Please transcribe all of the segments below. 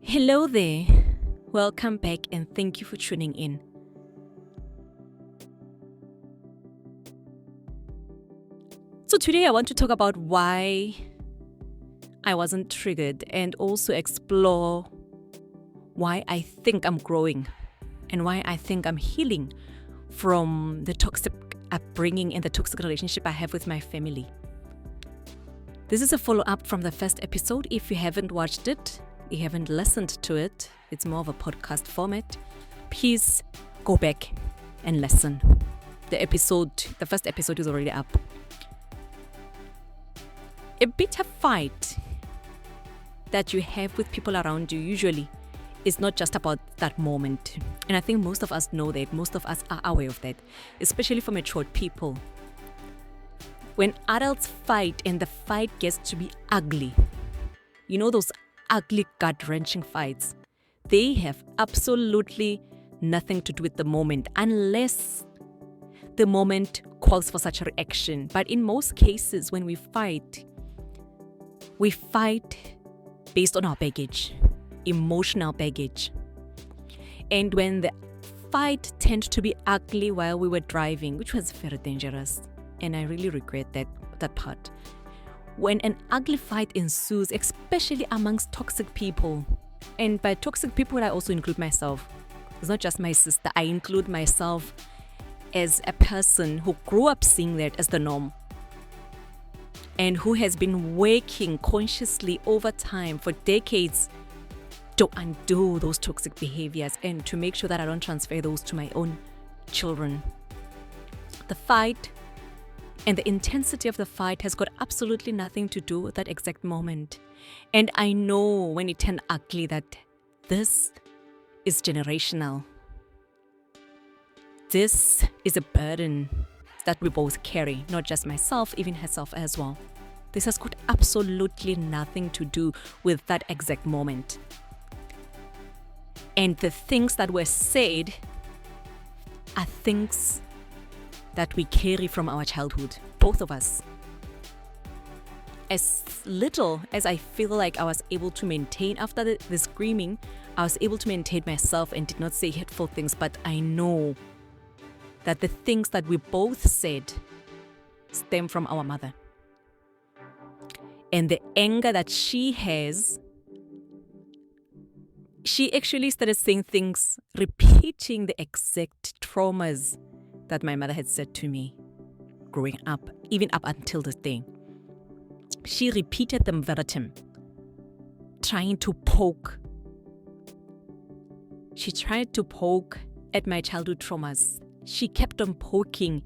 Hello there. Welcome back and thank you for tuning in. So today I want to talk about why I wasn't triggered and also explore why I think I'm growing and why I think I'm healing from the toxic upbringing and the toxic relationship I have with my family. This is a follow-up from the first episode. If you haven't watched it, you haven't listened to it, it's more of a podcast format, please go back and listen. The first episode is already up. A bitter fight that you have with people around you usually is not just about that moment. And I think most of us know that, most of us are aware of that, especially for matured people. When adults fight and the fight gets to be ugly, you know those ugly gut-wrenching fights, they have absolutely nothing to do with the moment unless the moment calls for such a reaction. But in most cases, when we fight based on our baggage, emotional baggage. And when the fight tended to be ugly while we were driving, which was very dangerous, and I really regret that part. When an ugly fight ensues, especially amongst toxic people, and by toxic people I also include myself. It's not just my sister, I include myself as a person who grew up seeing that as the norm and who has been working consciously over time for decades to undo those toxic behaviors and to make sure that I don't transfer those to my own children. The fight and the intensity of the fight has got absolutely nothing to do with that exact moment. And I know when it turned ugly that this is generational. This is a burden that we both carry, not just myself, even herself as well. This has got absolutely nothing to do with that exact moment. And the things that were said are things that we carry from our childhood, both of us. As little as I feel like I was able to maintain after the screaming, I was able to maintain myself and did not say hurtful things, but I know that the things that we both said stem from our mother. And the anger that she has, she actually started saying things, repeating the exact traumas that my mother had said to me growing up, even up until this day. She repeated them verbatim, trying to poke. She tried to poke at my childhood traumas. She kept on poking.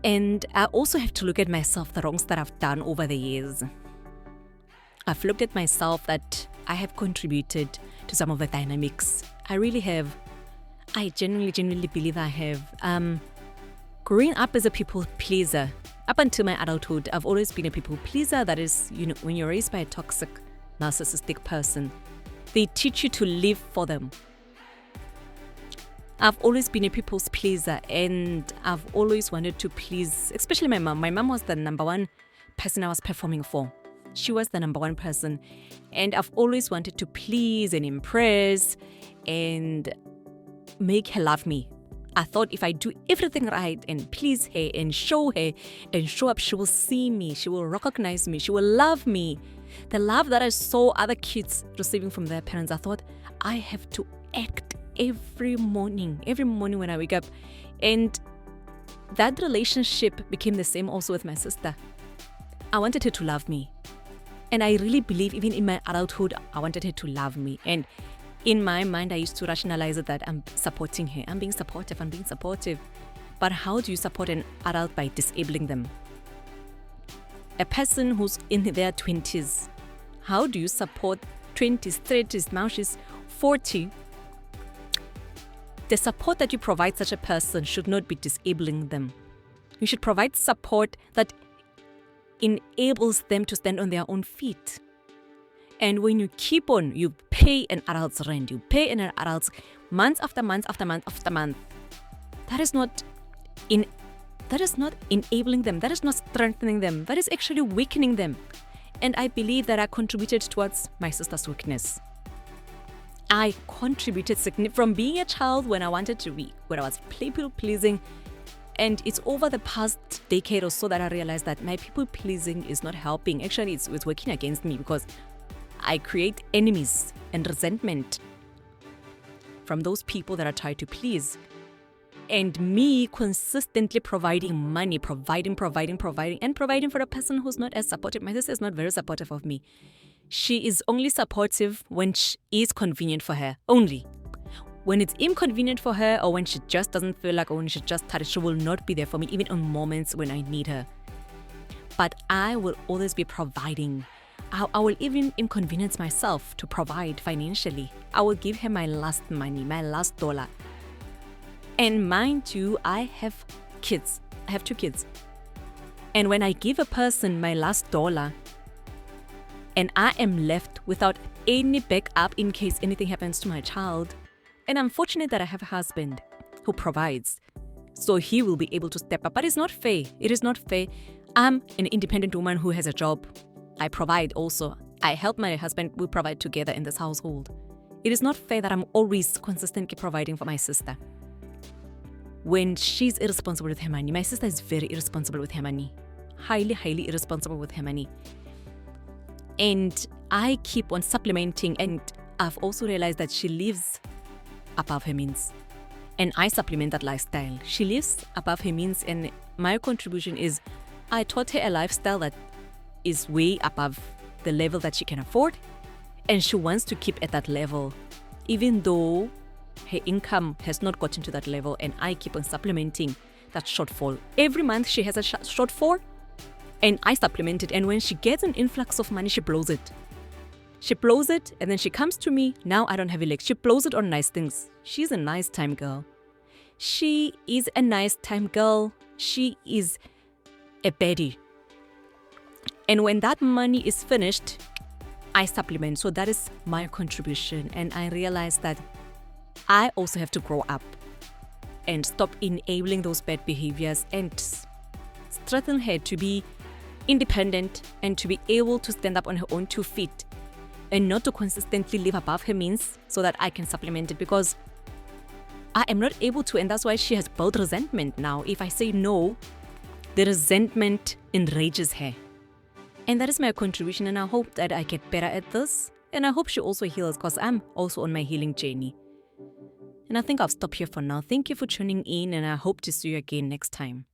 And I also have to look at myself, the wrongs that I've done over the years. I've looked at myself that I have contributed to some of the dynamics. I really have. I genuinely believe I have. Growing up as a people pleaser, up until my adulthood, I've always been a people pleaser. That is, when you're raised by a toxic, narcissistic person, they teach you to live for them. I've always been a people's pleaser and I've always wanted to please, especially my mom. My mom was the number one person I was performing for. She was the number one person. And I've always wanted to please and impress and make her love me. I thought if I do everything right and please her and show her and show up, she will see me, she will recognize me, she will love me. The love that I saw other kids receiving from their parents, I thought I have to act every morning when I wake up. And that relationship became the same also with my sister. I wanted her to love me. And I really believe even in my adulthood, I wanted her to love me. And in my mind, I used to rationalize it that I'm supporting her. I'm being supportive. But how do you support an adult by disabling them? A person who's in their 20s, how do you support 20s, 30s, now she's 40? The support that you provide such a person should not be disabling them. You should provide support that enables them to stand on their own feet. And when you keep on, you pay an adult's rent, you pay an adult's month after month after month after month. that is not enabling them. That is not strengthening them. That is actually weakening them. And I believe that I contributed towards my sister's weakness. I contributed from being a child when I was people pleasing. And it's over the past decade or so that I realized that my people pleasing is not helping. Actually, it's working against me because I create enemies and resentment from those people that I try to please. And me consistently providing money, providing for the person who's not as supportive. My sister is not very supportive of me. She is only supportive when it is convenient for her, only. When it's inconvenient for her or when she just doesn't feel like, or when she's just tired, she will not be there for me, even on moments when I need her. But I will always be providing. I will even inconvenience myself to provide financially. I will give her my last money, my last dollar. And mind you, I have kids. I have 2 kids. And when I give a person my last dollar and I am left without any backup in case anything happens to my child, and I'm fortunate that I have a husband who provides, so he will be able to step up. But it's not fair. It is not fair. I'm an independent woman who has a job. I provide also. I help my husband. We provide together in this household. It is not fair that I'm always consistently providing for my sister. When she's irresponsible with her money, my sister is very irresponsible with her money. Highly, highly irresponsible with her money. And I keep on supplementing, and I've also realized that she lives above her means. And I supplement that lifestyle. She lives above her means, and my contribution is I taught her a lifestyle that is way above the level that she can afford, and she wants to keep at that level, even though her income has not gotten to that level, and I keep on supplementing that shortfall. Every month she has a shortfall, and I supplement it, and when she gets an influx of money, she blows it. She blows it, and then she comes to me, now I don't have a leg. She blows it on nice things. She's a nice time girl. She is a nice time girl. She is a baddie. And when that money is finished, I supplement. So that is my contribution. And I realize that I also have to grow up and stop enabling those bad behaviors and strengthen her to be independent and to be able to stand up on her own 2 feet and not to consistently live above her means so that I can supplement it, because I am not able to, and that's why she has built resentment now. If I say no, the resentment enrages her. And that is my contribution, and I hope that I get better at this, and I hope she also heals, because I'm also on my healing journey. And I think I'll stop here for now. Thank you for tuning in, and I hope to see you again next time.